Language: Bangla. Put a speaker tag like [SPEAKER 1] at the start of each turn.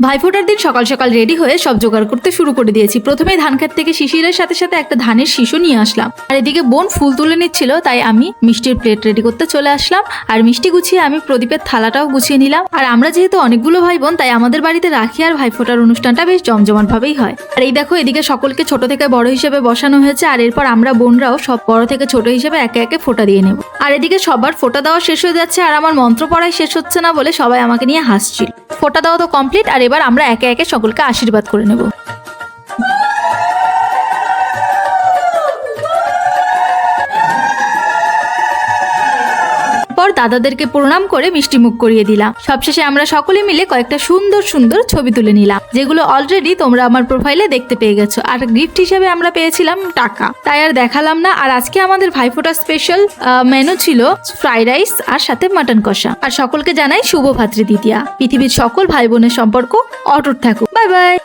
[SPEAKER 1] ভাইফোঁটার দিন সকাল সকাল রেডি হয়ে সব জোগাড় করতে শুরু করে দিয়েছি। প্রথমেই ধান ক্ষেত থেকে শিশিরের সাথে সাথে একটা ধানের শিশু নিয়ে আসলাম, আর এদিকে বোন ফুল তুলে নিচ্ছিল, তাই আমি মিষ্টির প্লেট রেডি করতে চলে আসলাম। আর মিষ্টি গুছিয়ে আমি প্রদীপের থালাটাও গুছিয়ে নিলাম। আর আমরা যেহেতু অনেকগুলো ভাই বোন, তাই আমাদের বাড়িতে রাখি আর ভাইফোঁটার অনুষ্ঠানটা বেশ জমজমাট ভাবেই হয়। আর এই দেখো, এদিকে সকলকে ছোট থেকে বড় হিসেবে বসানো হয়েছে, আর এরপর আমরা বোনরাও সব বড় থেকে ছোট হিসেবে একে একে ফোঁটা দিয়ে নেব। আর এদিকে সবার ফোঁটা দেওয়া শেষ হয়ে যাচ্ছে, আর আমার মন্ত্র পড়াই শেষ হচ্ছে না বলে সবাই আমাকে নিয়ে হাসছিল। ফোঁটা দেওয়া তো কমপ্লিট, আর এবার আমরা একে একে সকলকে আশীর্বাদ করে নেব। পর দাদাদেরকে প্রণাম করে মিষ্টি মুখ করিয়ে দিলাম। সবশেষে আমরা সকলে মিলে কয়েকটা সুন্দর সুন্দর ছবি তুলে নিলাম, যেগুলো অলরেডি তোমরা আমার প্রোফাইলে দেখতে পেয়ে গেছো। আর গিফট হিসেবে আমরা পেয়েছিলাম টাকা, তাই আর দেখালাম না। আর আজকে আমাদের ভাইফোঁটা স্পেশাল মেনু ছিল ফ্রাইড রাইস আর সাথে মাটন কষা। আর সকলকে জানাই শুভ ভাতৃদ্বিতীয়া। পৃথিবীর সকল ভাই বোনের সম্পর্ক অটুট থাকুক। Bye bye.